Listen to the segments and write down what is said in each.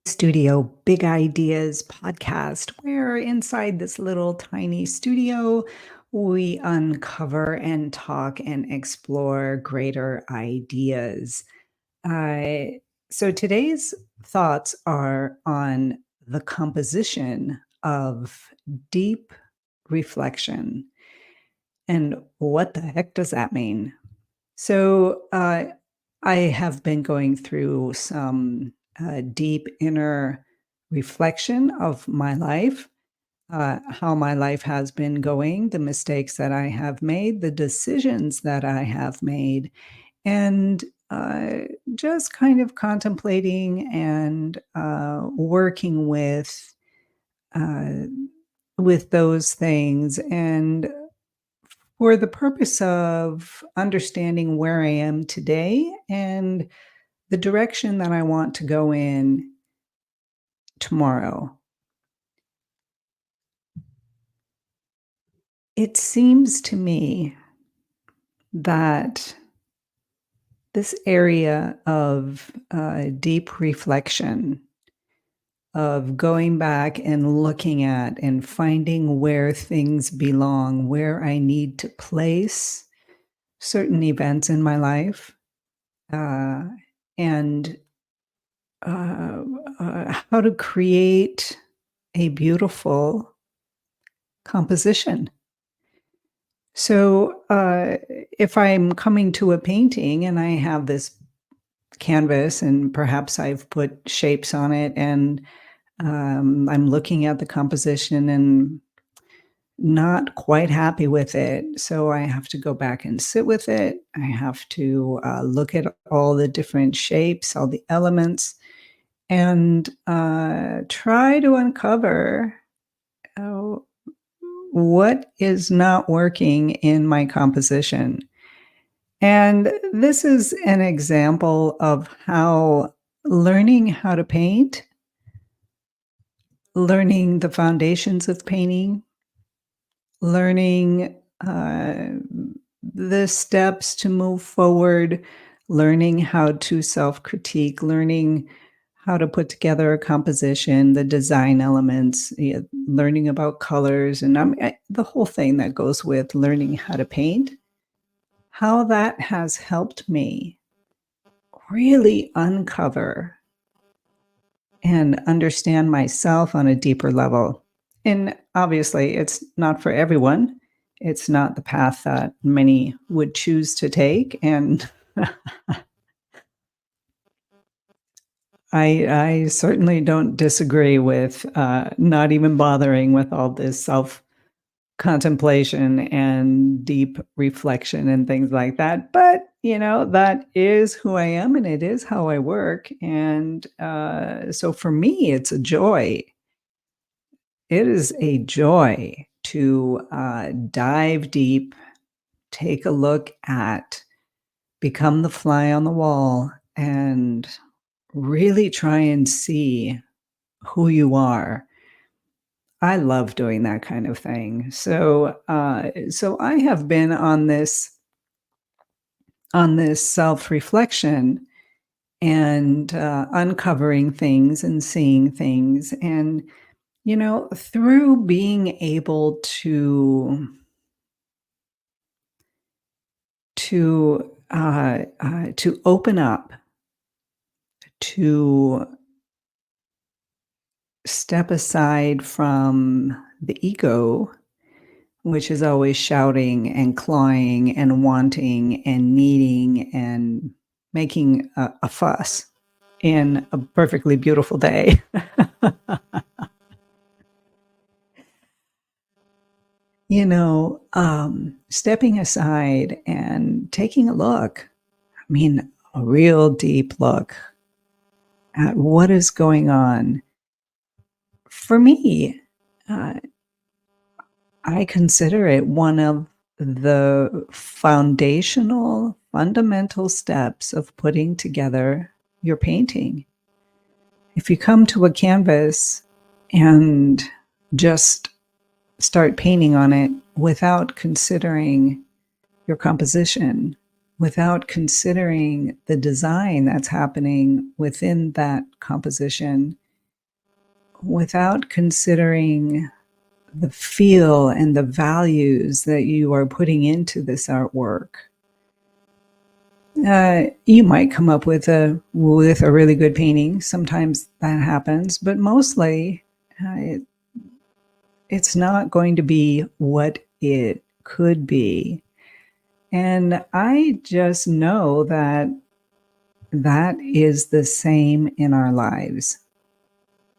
Studio Big Ideas podcast, where inside this little tiny studio, we uncover and talk and explore greater ideas. Uh, so today's thoughts are on the composition of deep reflection. And what the heck does that mean? So I have been going through some deep inner reflection of my life, how my life has been going, the mistakes that I have made, the decisions that I have made, and uh, just kind of contemplating and working uh, with those things. And for the purpose of understanding where I am today and the direction that I want to go in tomorrow. It seems to me that this area of deep reflection, of going back and looking at and finding where things belong, where I need to place certain events in my life, uh, and uh, how to create a beautiful composition. So if I'm coming to a painting and I have this canvas and perhaps I've put shapes on it and I'm looking at the composition and not quite happy with it. So I have to go back and sit with it. I have to look at all the different shapes, all the elements, and try to uncover uh, what is not working in my composition. And this is an example of how learning how to paint, learning the foundations of painting, learning the steps to move forward, learning how to self critique, learning how to put together a composition, the design elements, learning about colors, and the whole thing that goes with learning how to paint, how that has helped me really uncover and understand myself on a deeper level. And obviously, it's not for everyone. It's not the path that many would choose to take. And I certainly don't disagree with not even bothering with all this self contemplation and deep reflection and things like that. But, that is who I am and it is how I work. And so for me, it's a joy. It is a joy to dive deep, take a look at, become the fly on the wall, and really try and see who you are. I love doing that kind of thing. So I have been on this self-reflection and uncovering things and seeing things, and through being able to open up, to step aside from the ego, which is always shouting and clawing and wanting and needing and making a fuss in a perfectly beautiful day. Stepping aside and taking a look, I mean, a real deep look at what is going on. For me, uh, I consider it one of the foundational, fundamental steps of putting together your painting. If you come to a canvas and just start painting on it without considering your composition, without considering the design that's happening within that composition, without considering the feel and the values that you are putting into this artwork, you might come up with a really good painting. Sometimes that happens, but mostly it's not going to be what it could be. And I just know that that is the same in our lives.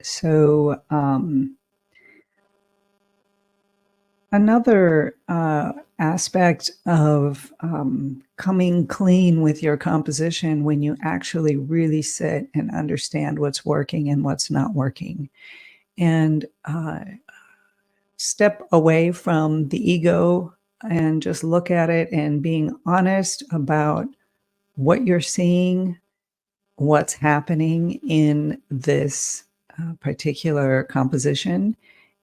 So, another aspect of coming clean with your composition when you actually really sit and understand what's working and what's not working, and step away from the ego and just look at it and being honest about what you're seeing, what's happening in this particular composition,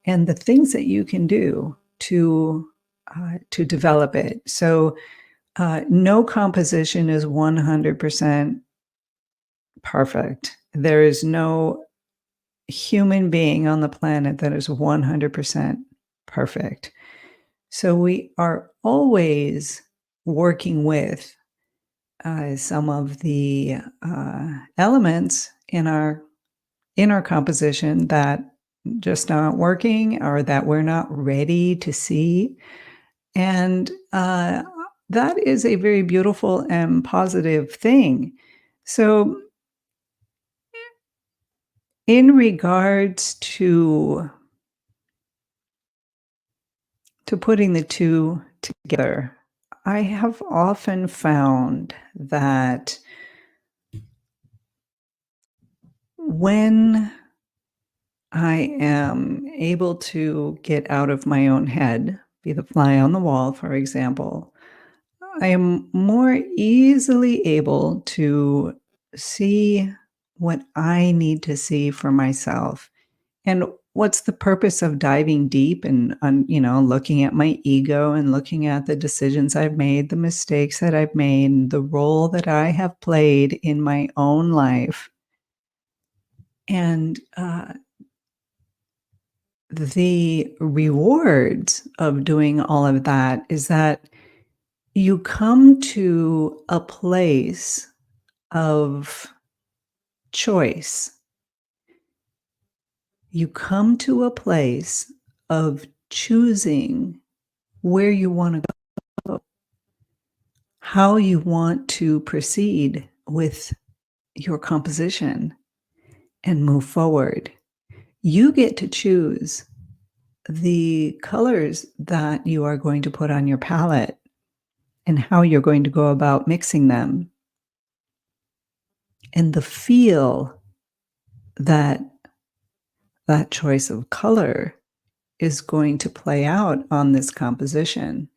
and the things that you can do to develop it. So, no composition is 100% perfect. There is no human being on the planet that is 100% perfect. So we are always working with some of the elements in our composition that just aren't working or that we're not ready to see. And that is a very beautiful and positive thing. So, in regards to putting the two together, I have often found that when I am able to get out of my own head, be the fly on the wall, for example, I am more easily able to see what I need to see for myself. And what's the purpose of diving deep and, looking at my ego and looking at the decisions I've made, the mistakes that I've made, the role that I have played in my own life? And the rewards of doing all of that is that you come to a place of choice. You come to a place of choosing where you want to go, how you want to proceed with your composition and move forward. You get to choose the colors that you are going to put on your palette and how you're going to go about mixing them, and the feel that that choice of color is going to play out on this composition.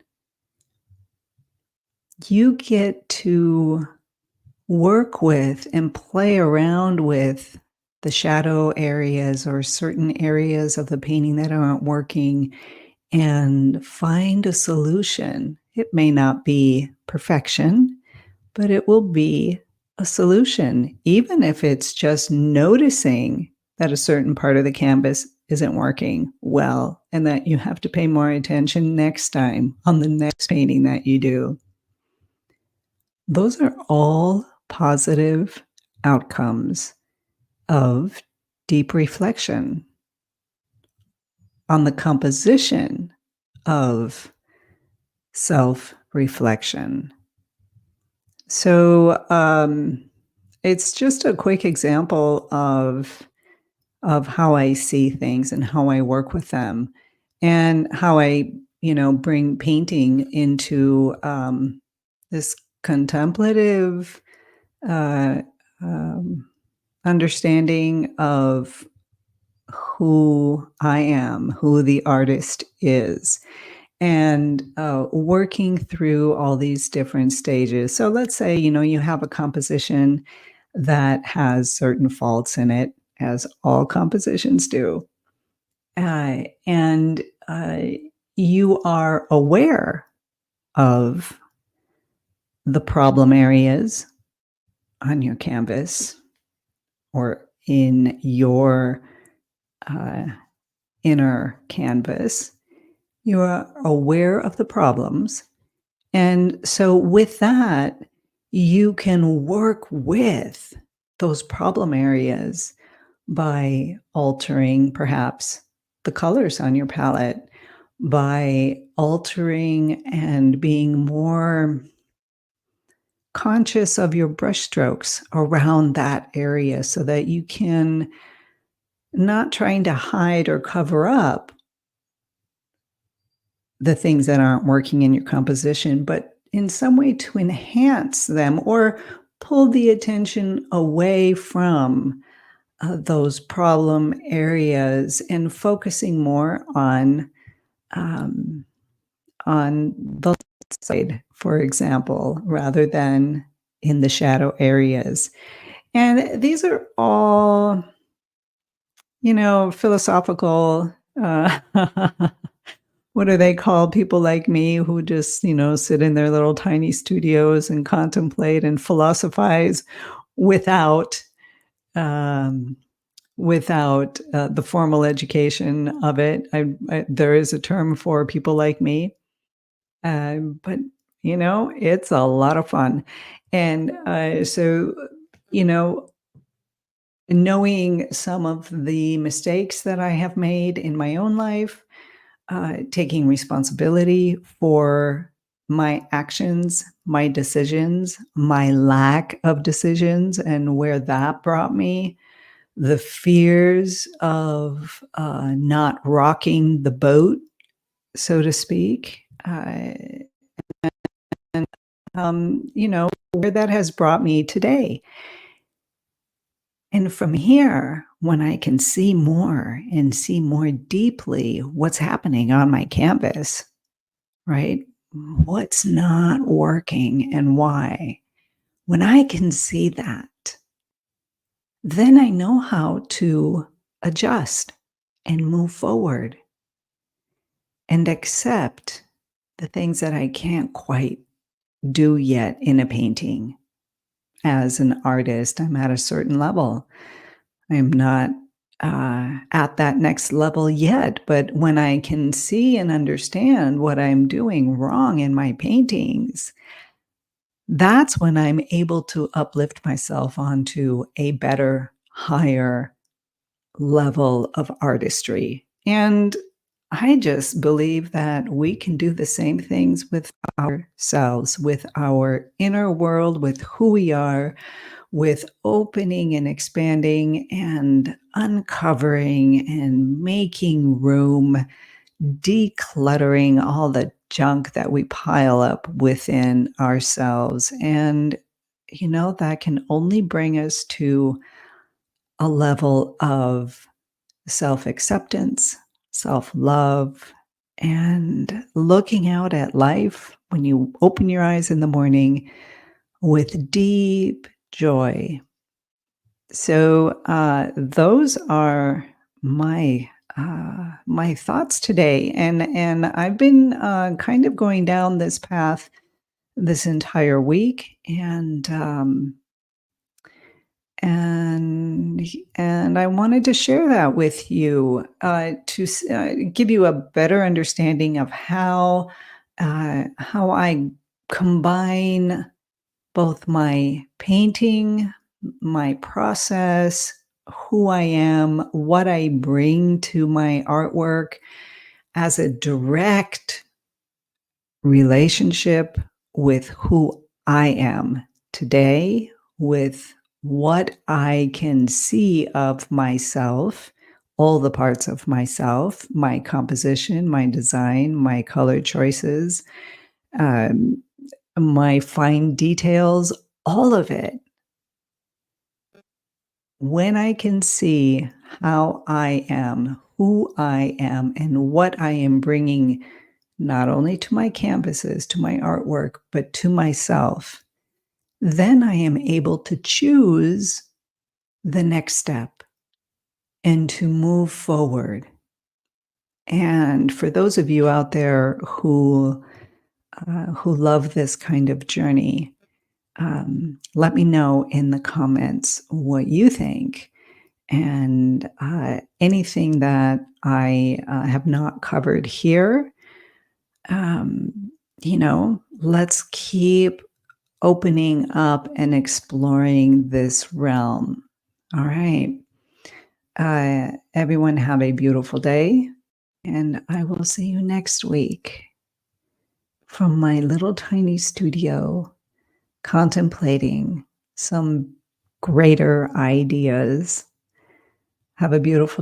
You get to work with and play around with the shadow areas or certain areas of the painting that aren't working and find a solution. It may not be perfection, but it will be a solution, even if it's just noticing that a certain part of the canvas isn't working well and that you have to pay more attention next time on the next painting that you do. Those are all positive outcomes of deep reflection on the composition of self reflection. So, it's just a quick example of how I see things and how I work with them, and how I, bring painting into this contemplative uh, um, understanding of who I am, who the artist is, and working through all these different stages. So let's say, you have a composition that has certain faults in it, as all compositions do. And you are aware of the problem areas on your canvas or in your uh, inner canvas. You are aware of the problems. And so, with that, you can work with those problem areas by altering perhaps the colors on your palette, by altering and being more conscious of your brushstrokes around that area so that you can not trying to hide or cover up the things that aren't working in your composition, but in some way to enhance them or pull the attention away from those problem areas and focusing more um, on the side, for example, rather than in the shadow areas. And these are all, philosophical. What do they call people like me who just, sit in their little tiny studios and contemplate and philosophize without um, the formal education of it. There is a term for people like me, but it's a lot of fun, and so you know, knowing some of the mistakes that I have made in my own life, taking responsibility for my actions, my decisions, my lack of decisions, and where that brought me, the fears of not rocking the boat, so to speak, where that has brought me today. And from here, when I can see more and see more deeply what's happening on my canvas, right? What's not working and why? When I can see that, then I know how to adjust and move forward and accept the things that I can't quite do yet in a painting. As an artist, I'm at a certain level. I'm not at that next level yet, but when I can see and understand what I'm doing wrong in my paintings, that's when I'm able to uplift myself onto a better, higher level of artistry. And I just believe that we can do the same things with ourselves, with our inner world, with who we are, with opening and expanding and uncovering and making room, decluttering all the junk that we pile up within ourselves. And, that can only bring us to a level of self acceptance, self love, and looking out at life when you open your eyes in the morning with deep joy. So those are my thoughts today, and I've been kind of going down this path this entire week, and and I wanted to share that with you to give you a better understanding of how I combine both my painting, my process, who I am, what I bring to my artwork as a direct relationship with who I am today, with what I can see of myself, all the parts of myself, my composition, my design, my color choices, um, my fine details, all of it. When I can see how I am, who I am, and what I am bringing not only to my canvases, to my artwork, but to myself, then I am able to choose the next step and to move forward. And for those of you out there who love this kind of journey, let me know in the comments what you think. And anything that I have not covered here, um, let's keep opening up and exploring this realm. All right. Everyone, have a beautiful day, and I will see you next week from my little tiny studio, contemplating some greater ideas. Have a beautiful